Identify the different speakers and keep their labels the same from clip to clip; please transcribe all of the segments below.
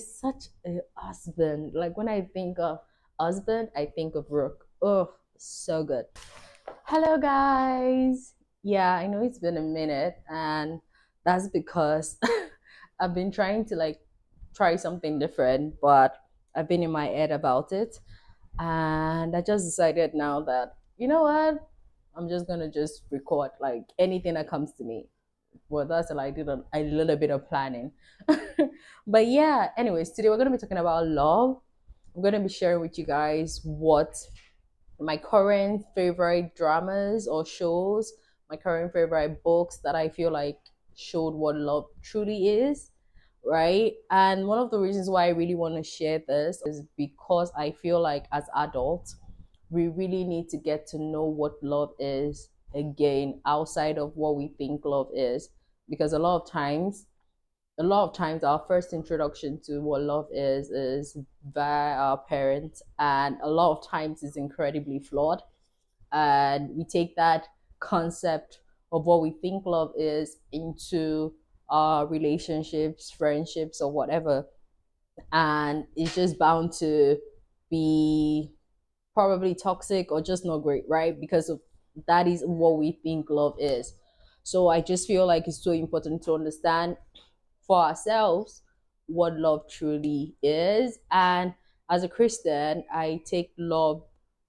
Speaker 1: Such a husband. Like when I think of husband, I think of Rook. Oh, so good. Hello, guys. Yeah, I know it's been a minute, and that's because I've been trying to like try something different, but I've been in my head about it, and I just decided now that you know what, I'm just gonna just record like anything that comes to me. Well, that's like I did a little bit of planning. But yeah, anyways, today we're gonna be talking about love. I'm gonna be sharing with you guys what my current favorite dramas or shows, my current favorite books that I feel like showed what love truly is, right? And one of the reasons why I really want to share this is because I feel like as adults, we really need to get to know what love is again outside of what we think love is. Because a lot of times our first introduction to what love is via our parents, and a lot of times is incredibly flawed, and we take that concept of what we think love is into our relationships, friendships, or whatever, and it's just bound to be probably toxic or just not great, right? Because of that is what we think love is. So I just feel like it's so important to understand for ourselves what love truly is. And as a Christian, I take love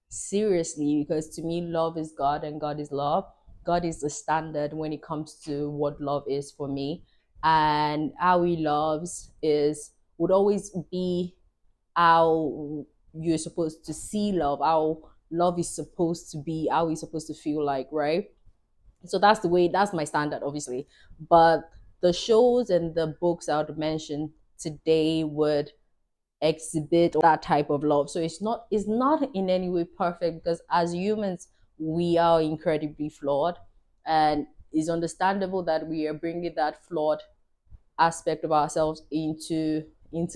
Speaker 1: seriously because to me, love is God and God is love. God is the standard when it comes to what love is for me. And how he loves is would always be how you're supposed to see love, how love is supposed to be, how it's supposed to feel like, right? So that's my standard, obviously. But the shows and the books I would mention today would exhibit that type of love. So it's not in any way perfect because as humans we are incredibly flawed, and it's understandable that we are bringing that flawed aspect of ourselves into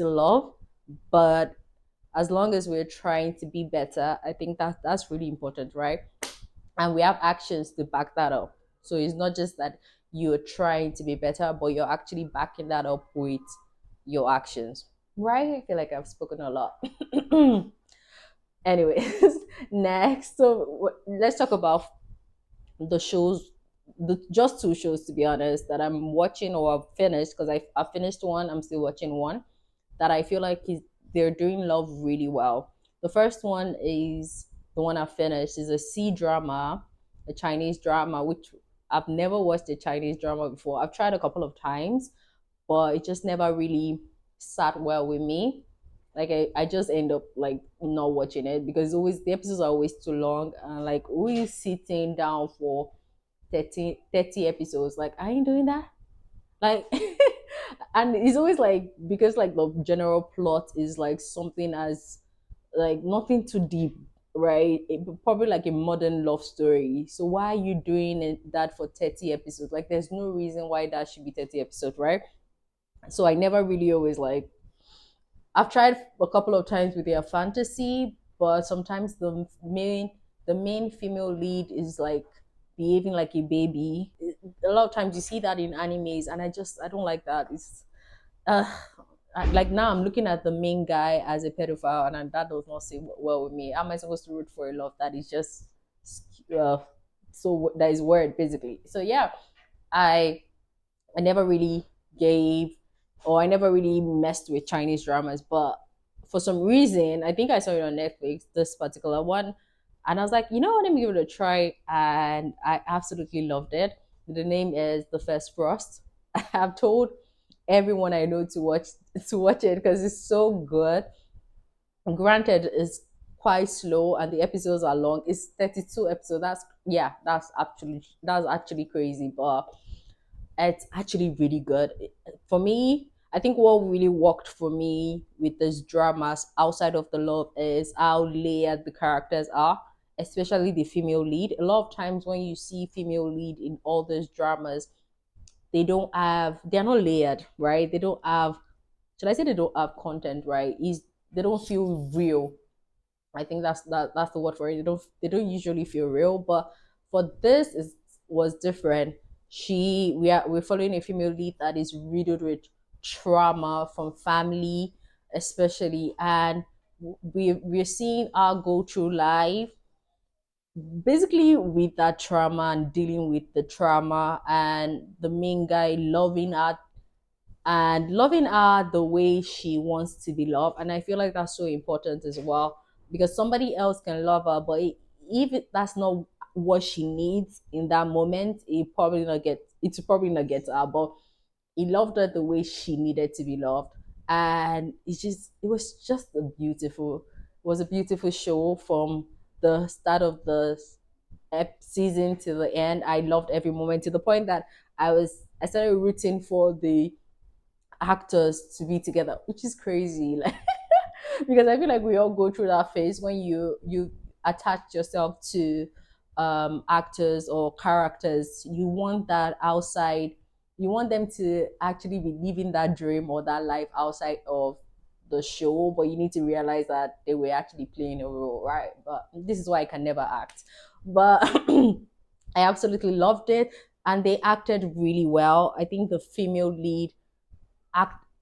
Speaker 1: love. But as long as we're trying to be better, I think that's really important, right? And we have actions to back that up. So it's not just that you're trying to be better, but you're actually backing that up with your actions, right? I feel like I've spoken a lot. Anyways, next, so let's talk about the shows, the just two shows to be honest that I'm watching or I've finished because I finished one, I'm still watching one that I feel like they're doing love really well. The first one is the one I finished is a C drama, a Chinese drama, which I've never watched a Chinese drama before. I've tried a couple of times, but it just never really sat well with me. Like I just end up like not watching it because always the episodes are always too long, and like who is sitting down for 30 episodes? Like I ain't doing that. Like and it's always like because like the general plot is like something as like nothing too deep, right? Probably like a modern love story. So why are you doing that for 30 episodes? Like there's no reason why that should be 30 episodes, right? So I never really always like, I've tried a couple of times with their fantasy, but sometimes the main female lead is like behaving like a baby. A lot of times you see that in animes, and I don't like that. It's uh, like now I'm looking at the main guy as a pedophile, and that does not sit well with me. How am I supposed to root for a love that is just uh, so that is weird, basically? So yeah, I I never really gave or I never really messed with Chinese dramas, but for some reason, I think I saw it on Netflix, this particular one, and I was like, you know what, let me give it a try, and I absolutely loved it. The name is The First Frost. I have told everyone I know to watch it because it's so good. Granted, it's quite slow and the episodes are long. It's 32 episodes. That's actually crazy, but it's actually really good. For me, I think what really worked for me with these dramas outside of the love is how layered the characters are, especially the female lead. A lot of times when you see female lead in all those dramas, they're not layered, right? They don't have, should I say they don't have content, right? Is they don't feel real. I think that's the word for it. They don't usually feel real, but for this is was different. We're following a female lead that is riddled with trauma from family, especially, and we're seeing her go through life basically with that trauma and dealing with the trauma, and the main guy loving her the way she wants to be loved. And I feel like that's so important as well, because somebody else can love her, but that's not what she needs in that moment, it will probably not get to her. But he loved her the way she needed to be loved. And it was a beautiful show from the start of the season to the end. I loved every moment, to the point that I started rooting for the actors to be together, which is crazy. Like, because I feel like we all go through that phase when you attach yourself to actors or characters. You want that outside. You want them to actually be living that dream or that life outside of the show, but you need to realize that they were actually playing a role, right? But this is why I can never act. But I absolutely loved it, and they acted really well. I think the female lead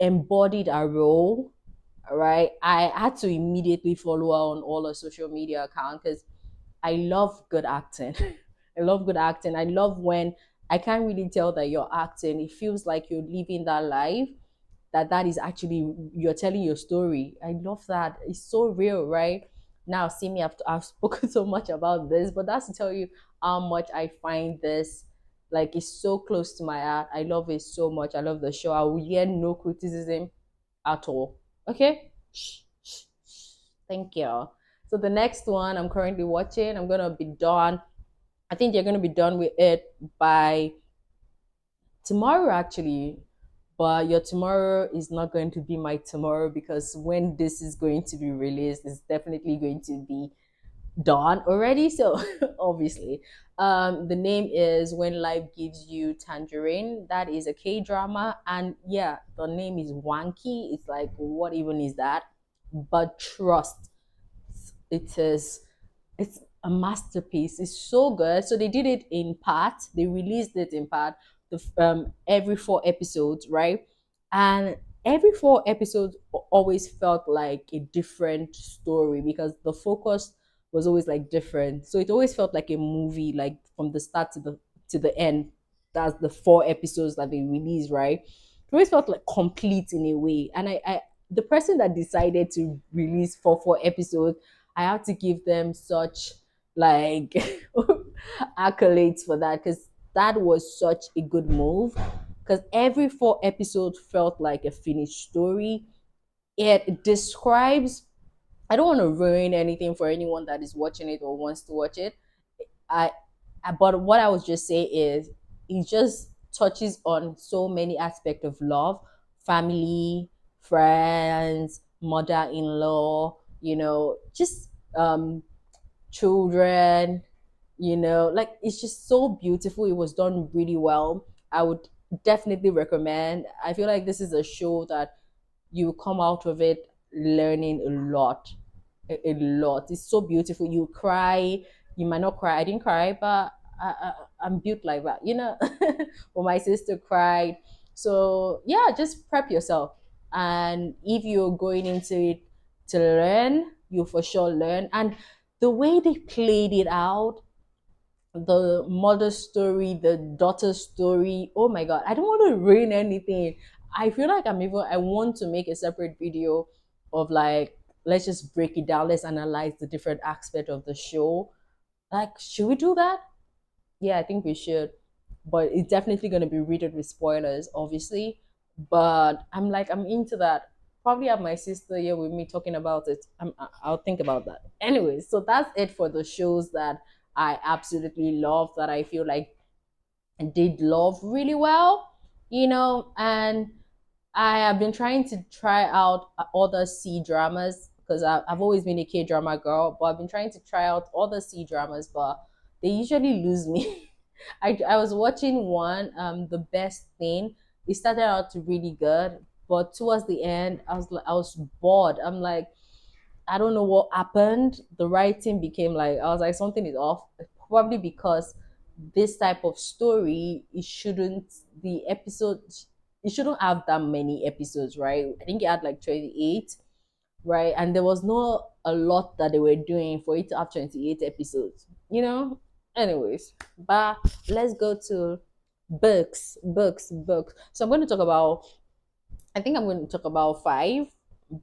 Speaker 1: embodied a role, right? I had to immediately follow her on all her social media accounts because I love good acting. I love good acting. I love when I can't really tell that you're acting. It feels like you're living that life, that is actually you're telling your story. I love that. It's so real, right? Now, see me, I've spoken so much about this, but that's to tell you how much I find this like it's so close to my heart. I love it so much. I love the show. I will hear no criticism at all. Okay? Thank you. So the next one I'm currently watching, I'm gonna be done. I think you're gonna be done with it by tomorrow, actually. But your tomorrow is not going to be my tomorrow, because when this is going to be released, it's definitely going to be done already. So obviously, the name is When Life Gives You Tangerine. That is a K drama, and yeah, the name is wanky. It's like, what even is that? But trust, it is it's a masterpiece. It's so good. So they did it in part. They released it in part. Every 4 episodes, right? And every 4 episodes always felt like a different story, because the focus was always like different. So it always felt like a movie, like from the start to the end. That's the 4 episodes that they released, right? It always felt like complete in a way. And I the person that decided to release four episodes, I have to give them such like accolades for that, because that was such a good move. Because every 4 episodes felt like a finished story. It describes. I don't want to ruin anything for anyone that is watching it or wants to watch it. I, but what I would just say is it just touches on so many aspects of love, family, friends, mother-in-law, just children, like it's just so beautiful. It was done really well. I would definitely recommend. I feel like this is a show that you come out of it learning a lot, a lot. It's so beautiful. You cry. You might not cry. I didn't cry, but I'm built like that, Well, my sister cried. So yeah, just prep yourself. And if you're going into it to learn, you for sure learn. And the way they played it out, the mother story, the daughter story. Oh my god, I don't want to ruin anything. I feel like I want to make a separate video of like, let's just break it down, let's analyze the different aspect of the show. Like, should we do that? Yeah, I think we should. But it's definitely going to be rated with spoilers, obviously. But I'm into that. Probably have my sister here with me talking about it. I'll think about that. Anyway, so that's it for the shows that I absolutely love, that I feel like did love really well, and I have been trying to try out other C dramas, because I've always been a K drama girl, but I've been trying to try out other C dramas, but they usually lose me. I was watching one, The Best Thing. It started out really good, but towards the end, I was bored. I'm like, I don't know what happened. The writing became like, I was like, something is off. Probably because this type of story, the episode, it shouldn't have that many episodes, right? I think it had like 28. right? And there was not a lot that they were doing for it to have 28 episodes, you know? Anyways, but let's go to books. So I'm going to talk about, I think I'm going to talk about five,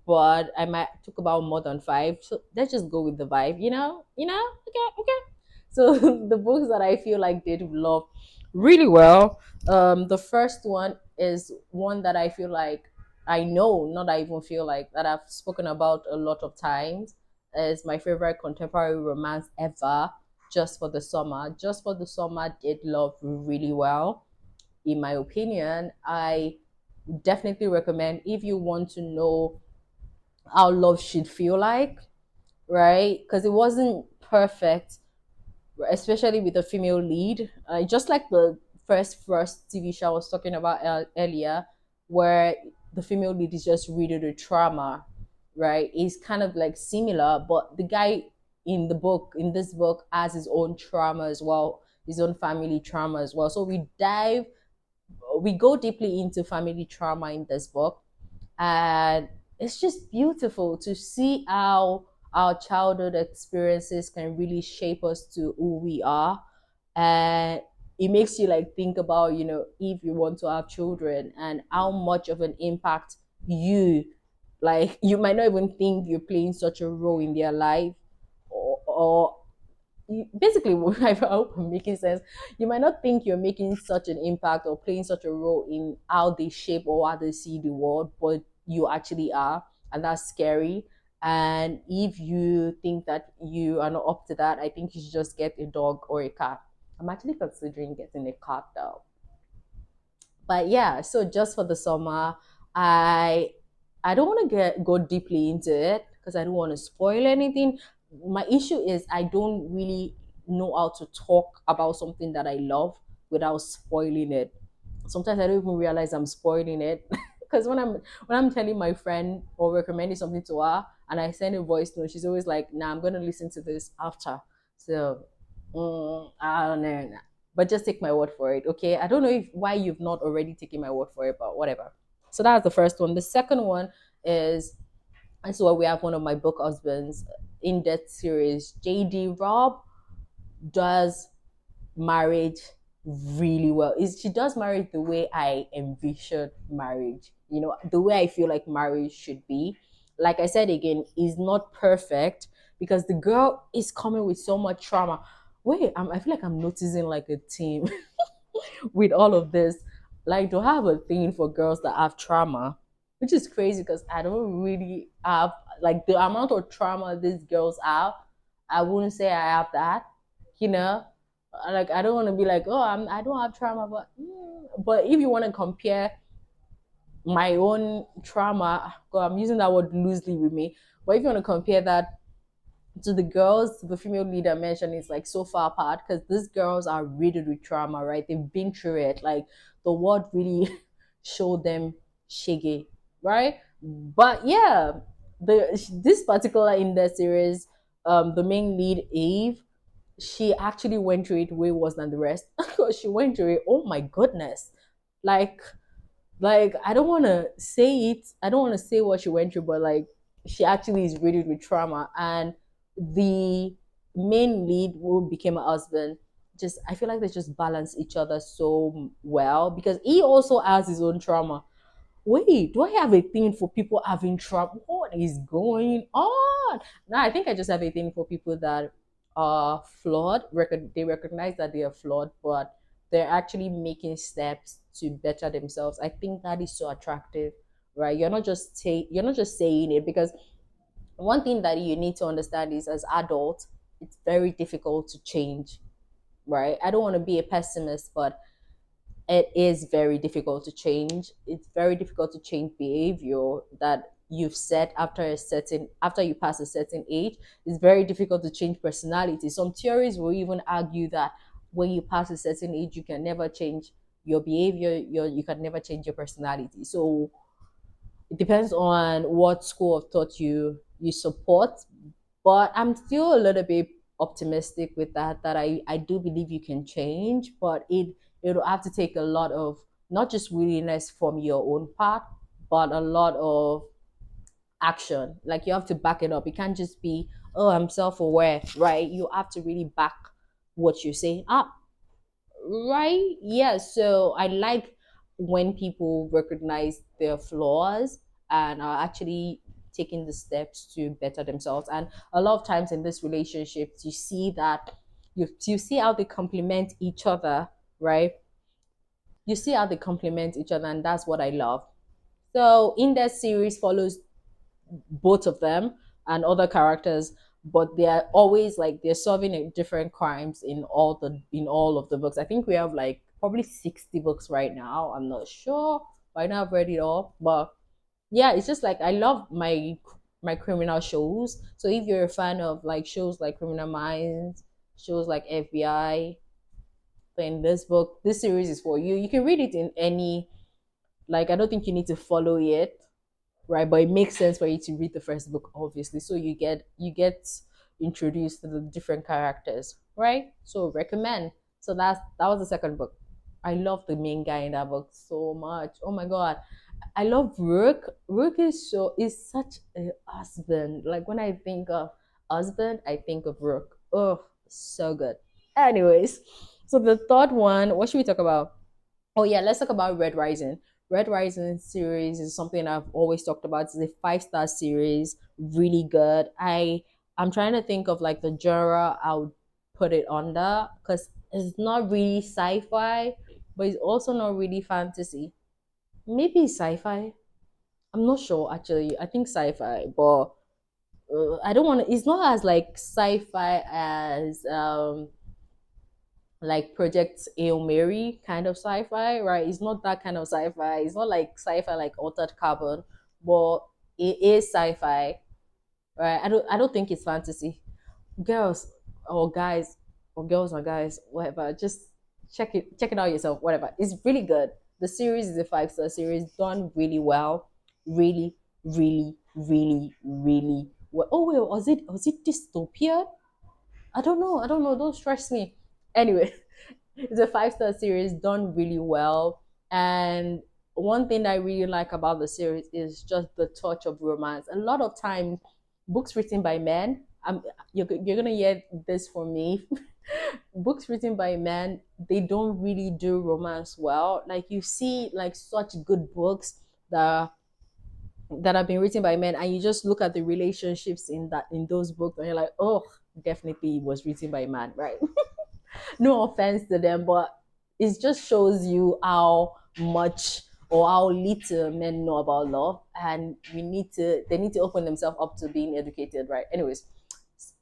Speaker 1: but I might talk about more than five. So let's just go with the vibe, you know? Okay, okay. So the books that I feel like they love really well. The first one is one that I feel like I know, not I even feel like that I've spoken about a lot of times. Is my favorite contemporary romance ever. Just for the Summer. Just for the Summer did love really well. In my opinion, I definitely recommend if you want to know how love should feel like, right? Because it wasn't perfect, especially with the female lead. Just like the first TV show I was talking about earlier, where the female lead is just really the trauma, right? It's kind of like similar, but the guy in this book, has his own trauma as well, his own family trauma as well. So we go deeply into family trauma in this book, and it's just beautiful to see how our childhood experiences can really shape us to who we are. And it makes you like think about, if you want to have children and how much of an impact you, like, you might not even think you're playing such a role in their life, or basically I hope I'm making sense. You might not think you're making such an impact or playing such a role in how they shape or how they see the world, but you actually are, and that's scary. And if you think that you are not up to that, I think you should just get a dog or a cat. I'm actually considering getting a cat though. But yeah, so just for the summer, i I don't want to get go deeply into it because I don't want to spoil anything. My issue is I don't really know how to talk about something that I love without spoiling it. Sometimes I don't even realize I'm spoiling it because when I'm telling my friend or recommending something to her and I send a voice note, she's always like, "Nah, I'm gonna listen to this after." So I don't know, but just take my word for it, okay? I don't know if why you've not already taken my word for it, but whatever. So that's the first one. The second one is, and so we have one of my book husbands in that series. JD Robb does marriage really well. Is She does marriage the way I envision marriage. The way I feel like marriage should be. Like I said again, is not perfect because the girl is coming with so much trauma. Wait, I feel like I'm noticing like a team with all of this. Like, to have a thing for girls that have trauma, which is crazy because I don't really have like the amount of trauma these girls have. I wouldn't say I have that, you know. Like, I don't want to be like, oh, I don't have trauma, but if you want to compare my own trauma, God, I'm using that word loosely with me. But if you want to compare that to the girls, the female leader mentioned, is like so far apart because these girls are riddled with trauma, right? They've been through it. Like, the world really showed them shiggy, right? But yeah, this particular in the series, the main lead Eve, she actually went through it way worse than the rest. She went through it. Oh my goodness, like I don't want to say it. I don't want to say what she went through, but like, she actually is riddled with trauma. And the main lead who became a husband, just I feel like they just balance each other so well because he also has his own trauma. Wait, do I have a thing for people having trouble? What is going on? Now, I think I just have a thing for people that are flawed. They recognize that they are flawed, but they're actually making steps to better themselves. I think that is so attractive, right? You're not just saying it because one thing that you need to understand is as adults, it's very difficult to change, right? I don't want to be a pessimist, but it is very difficult to change. It's very difficult to change behavior that you've set after you pass a certain age. It's very difficult to change personality. Some theories will even argue that when you pass a certain age, you can never change your behavior. You can never change your personality. So it depends on what school of thought you support, but I'm still a little bit optimistic with that I do believe you can change, but it'll have to take a lot of not just willingness from your own part, but a lot of action. Like you have to back it up. It can't just be, oh, I'm self-aware, right? You have to really back what you say up, right? Yeah. So I like when people recognize their flaws and are actually taking the steps to better themselves. And a lot of times in this relationships, you see that you see how they complement each other, right? You see how they complement each other, and that's what I love. So in that series follows both of them and other characters, but they are always like they're solving different crimes in all of the books. I think we have like probably 60 books right now. I'm not sure. Right now I've read it all, but yeah, it's just like I love my criminal shows. So if you're a fan of like shows like Criminal Minds, shows like FBI, then this series is for you. You can read it in any, like I don't think you need to follow it, right? But it makes sense for you to read the first book, obviously. So you get introduced to the different characters, right? So recommend. So that was the second book. I love the main guy in that book so much. Oh my god. I love Rook. Rook is such a husband. Like when I think of husband, I think of Rook. Oh, so good. Anyways, so the third one, what should we talk about? Oh yeah, let's talk about Red Rising. Red Rising series is something I've always talked about. It's a 5-star series, really good. I'm trying to think of like the genre I would put it under because it's not really sci-fi, but it's also not really fantasy. Maybe sci-fi. I'm not sure actually. I think sci-fi, but I don't want to. It's not as like sci-fi as like Project Hail Mary kind of sci-fi, right? It's not that kind of sci-fi. It's not like sci-fi like Altered Carbon, but it is sci-fi, right? I don't think it's fantasy. Girls or guys or girls or guys, whatever. Just check it out yourself. Whatever. It's really good. The series is a 5-star series, done really well, really, really, really, really well. Oh wait, was it dystopia? I don't know. Don't stress me. Anyway, it's a 5-star series done really well. And one thing that I really like about the series is just the touch of romance. A lot of times, books written by men, you're gonna hear this from me. Books written by men, they don't really do romance well. Like you see, like such good books that have been written by men, and you just look at the relationships in those books, and you're like, oh, definitely it was written by a man, right? No offense to them, but it just shows you how much or how little men know about love, and they need to open themselves up to being educated, right? Anyways,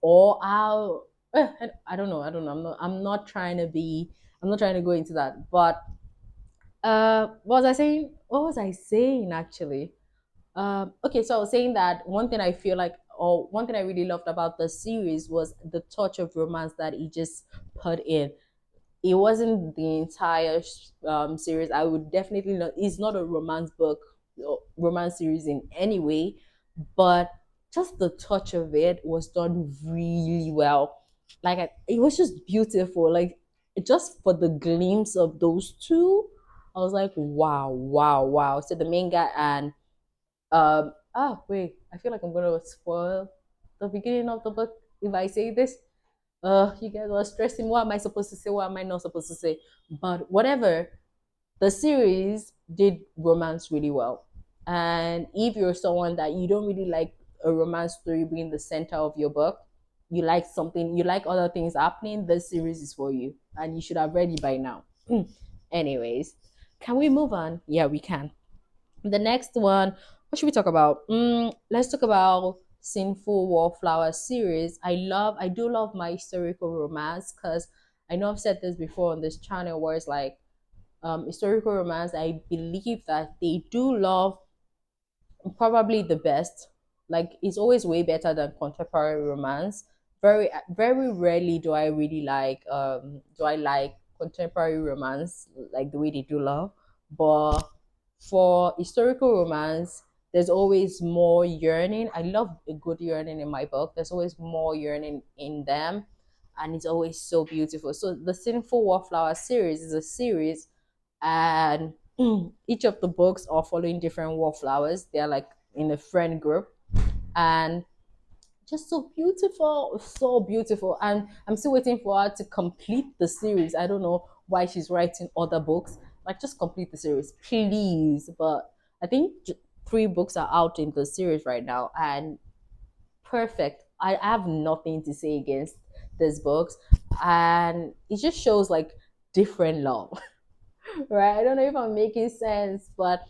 Speaker 1: or how I don't know. I'm not trying to go into that, but what was I saying? What was I saying actually? Okay, so I was saying that one thing I feel like, or one thing I really loved about the series was the touch of romance that he just put in. It wasn't the entire series. I would definitely not. It's not a romance book, or romance series in any way, but just the touch of it was done really well. Like it was just beautiful. Like just for the glimpse of those two, I was like, wow, wow, wow. So the main guy and wait, I feel like I'm gonna spoil the beginning of the book if I say this. You guys are stressing. What am I supposed to say? What am I not supposed to say? But whatever, the series did romance really well. And if you're someone that you don't really like a romance story being the center of your book, you like other things happening, this series is for you. And you should have read it by now. Anyways, can we move on? Yeah, we can. The next one, what should we talk about? Let's talk about Sinful Wallflower series. I do love my historical romance because I know I've said this before on this channel where it's like historical romance. I believe that they do love probably the best. Like it's always way better than contemporary romance. Very rarely do I like contemporary romance like the way they do love. But for historical romance, there's always more yearning. I love a good yearning in my book. There's always more yearning in them, and it's always so beautiful. So the Sinful Wallflower series is a series, and each of the books are following different wallflowers. They're like in a friend group, and just so beautiful, so beautiful. And I'm still waiting for her to complete the series. I don't know why she's writing other books. Like, just complete the series, please. But I think three books are out in the series right now, and perfect. I have nothing to say against these books, and it just shows like different love, right? I don't know if I'm making sense, but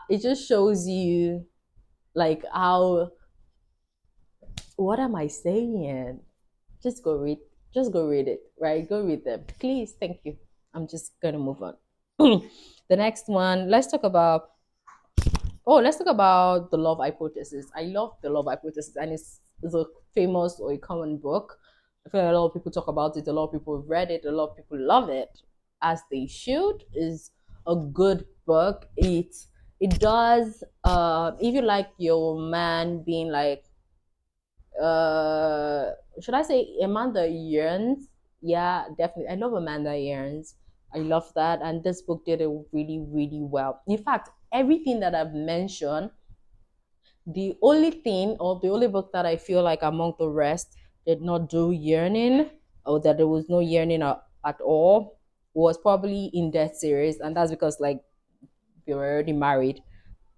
Speaker 1: it just shows you like how. What am I saying? Just go read. Just go read it, right? Go read them, please. Thank you. I'm just gonna move on. The next one. Let's talk about the love hypothesis. I love the love hypothesis, and it's a famous or a common book. I feel like a lot of people talk about it. A lot of people have read it. A lot of people love it, as they should. Is a good book. It does. If you like your man being like, should I say Amanda Yearns? Yeah, definitely. I love Amanda Yearns. I love that, and this book did it really, really well. In fact, everything that I've mentioned, the only thing or the only book that I feel like among the rest did not do yearning, or that there was no yearning at all, was probably in that series, and that's because like they were already married.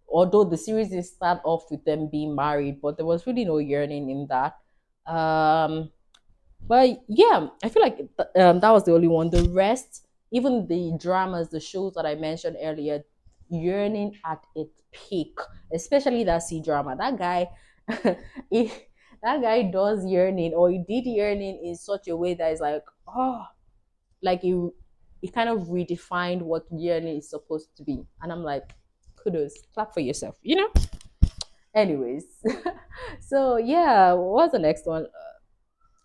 Speaker 1: Although the series did start off with them being married, but there was really no yearning in that. Um, but yeah, I feel like that was the only one. The rest, even the dramas, the shows that I mentioned earlier, yearning at its peak, especially that C drama. That guy, he, that guy does yearning, or he did yearning in such a way that is like, oh, like he kind of redefined what yearning is supposed to be. And I'm like, kudos, clap for yourself, you know? Anyways, so yeah, what's the next one?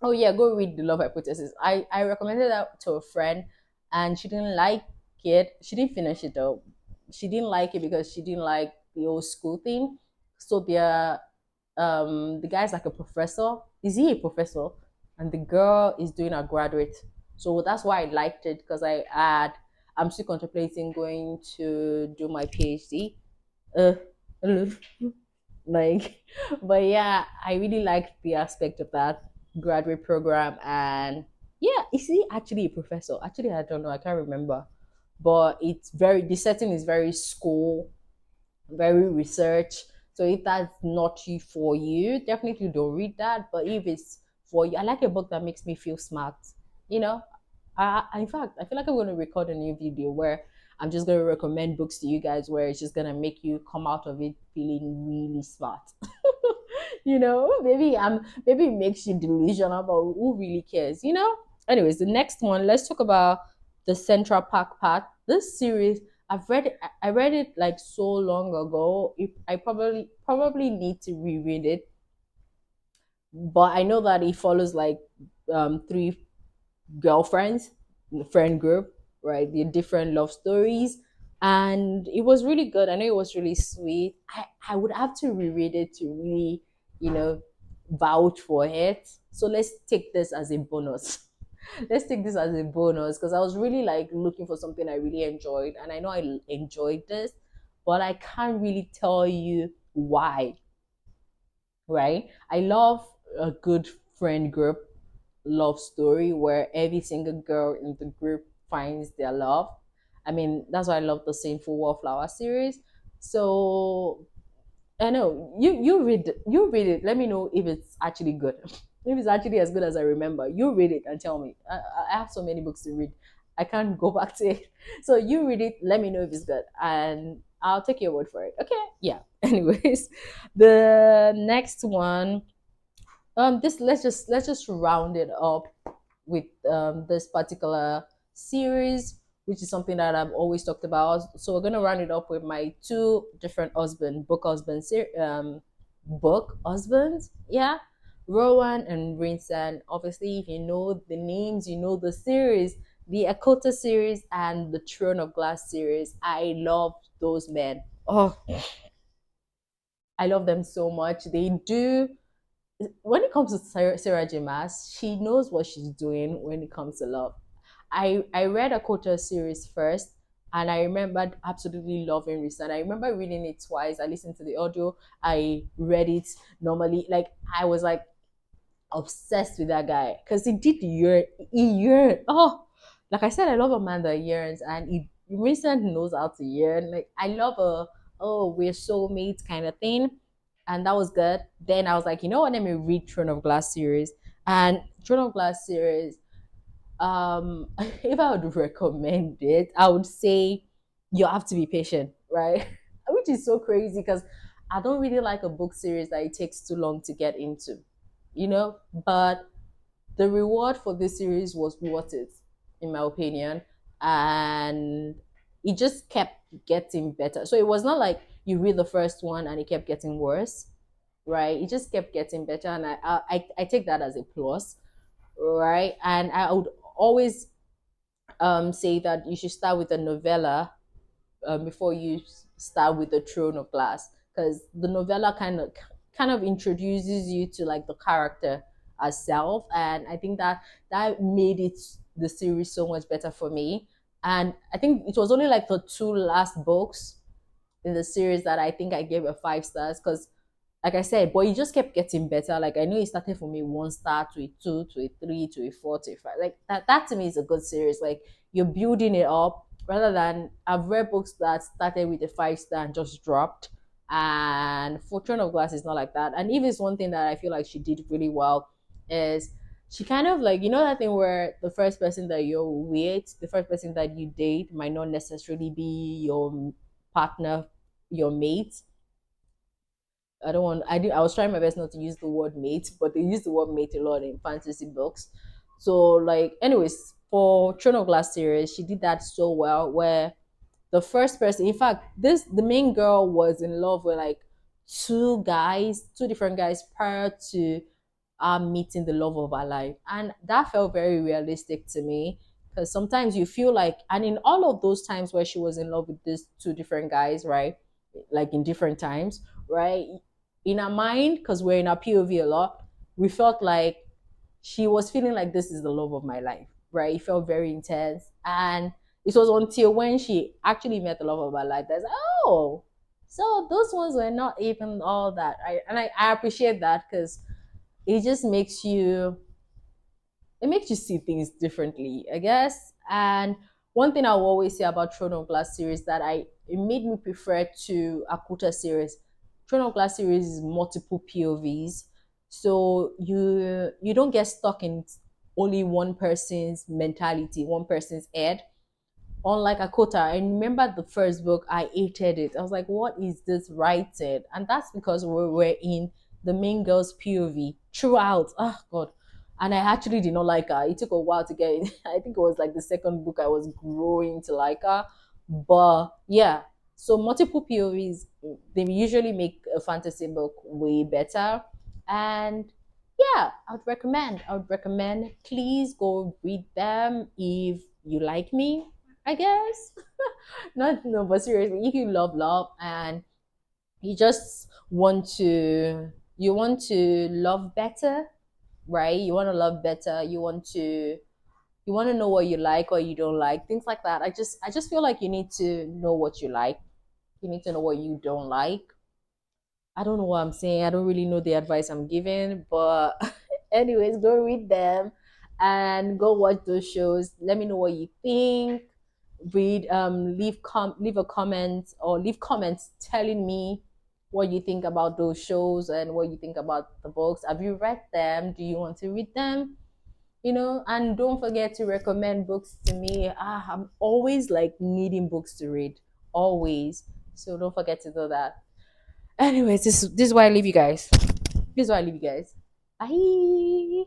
Speaker 1: Oh yeah, go read The Love Hypothesis. I recommended that to a friend, and she didn't like it. She didn't finish it though. She didn't like it because she didn't like the old school thing. So the guy's like a professor. Is he a professor? And the girl is doing a graduate. So that's why I liked it, because I'm still contemplating going to do my PhD. Uh, like, but yeah, I really liked the aspect of that graduate program. And yeah, is he actually a professor? Actually, I don't know, I can't remember. But the setting is very school, very research. So if that's not for you, definitely don't read that. But if it's for you, I like a book that makes me feel smart. You know, in fact, I feel like I'm going to record a new video where I'm just going to recommend books to you guys, where it's just going to make you come out of it feeling really smart. Maybe it makes you delusional, but who really cares? Anyways, the next one, let's talk about the Central Park part. This series, I read it like so long ago. I probably need to reread it, but I know that it follows like three girlfriends, friend group, right? The different love stories. And it was really good. I know it was really sweet. I would have to reread it to really, you know, vouch for it. So let's take this as a bonus. Let's take this as a bonus, because I was really like looking for something I really enjoyed. And I know I enjoyed this, but I can't really tell you why, right? I love a good friend group love story where every single girl in the group finds their love. I mean, that's why I love the Sinful Wallflower series. So I know you read it. Let me know if it's actually good. If it's actually as good as I remember. You read it and tell me. I have so many books to read. I can't go back to it. So you read it. Let me know if it's good, and I'll take your word for it. Okay? Yeah. Anyways, the next one. This let's just round it up with this particular series, which is something that I've always talked about. So we're gonna round it up with my two different book husbands. Yeah, Rowan and Vincent. Obviously, if you know the names, you know the series, the Akota series and the Throne of Glass series. I love those men. Oh, I love them so much. They do when it comes to Sarah J. Maas, she knows what she's doing when it comes to love. I read a Kota series first, And I remembered absolutely loving Reset. I remember reading it twice. I listened to the audio. I read it normally. Like I was like obsessed with that guy because he did yearn. He yearned. Oh, like I said, I love a man that yearns, and he Vincent knows how to yearn. Like I love a we're soulmates kind of thing, and that was good. Then I was like, you know what? Let me read Throne of Glass series, and Throne of Glass series. If I would recommend it, I would say you have to be patient, right? Which is so crazy because I don't really like a book series that it takes too long to get into, you know. But the reward for this series was worth it, in my opinion, and it just kept getting better. So it was not like you read the first one and it kept getting worse, right? It just kept getting better, and I take that as a plus, right? And I would always say that you should start with a novella before you start with the Throne of Glass, because the novella kind of introduces you to like the character herself, and I think that that made it the series so much better for me. And I think it was only like the two last books in the series that I think I gave a 5 stars, because like I said, but it just kept getting better. Like I know it started for me 1 star to a two to a three to a four to a five. Like that to me is a good series. Like you're building it up rather than I've read books that started with a 5 star and just dropped. And Fortune of Glass is not like that. And if it's one thing that I feel like she did really well is she kind of like, you know, that thing where the first person that you're with, the first person that you date might not necessarily be your partner, your mate. I don't want. I was trying my best not to use the word mate, but they use the word mate a lot in fantasy books. So like, anyways, for Throne of Glass series, she did that so well. Where the first person, in fact, the main girl was in love with like two guys, two different guys prior to meeting the love of her life, and that felt very realistic to me. Because sometimes you feel like, and in all of those times where she was in love with these two different guys, right? Like in different times, right? In our mind, because we're in our POV a lot, we felt like she was feeling like this is the love of my life, right? It felt very intense. And it was until when she actually met the love of her life that's, oh, so those ones were not even all that. I appreciate that because it just makes you it makes you see things differently, I guess. And one thing I will always say about Throne of Glass series that I it made me prefer to Akuta series. Throne of Glass series is multiple POVs, so you don't get stuck in only one person's mentality, one person's head. Unlike Akota, I remember the first book, I hated it. I was like, what is this writing? And that's because we were in the main girl's POV throughout. Oh, God. And I actually did not like her. It took a while to get it. I think it was like the second book I was growing to like her. But yeah, so multiple POVs, they usually make a fantasy book way better. And yeah, I would recommend, please go read them if you like me, I guess. Not no, but seriously, if you love love and you just want to love better, right? You want to love better. You want to know what you like or you don't like, things like that. I just feel like you need to know what you like. You need to know what you don't like. I don't know what I'm saying. I don't really know the advice I'm giving, but anyways, go read them and go watch those shows. Let me know what you think. Leave a comment or leave comments telling me what you think about those shows and what you think about the books. Have you read them? Do you want to read them? And don't forget to recommend books to me. I'm always like needing books to read, always. So don't forget to do that. Anyways, this is why I leave you guys. This is why I leave you guys. Bye.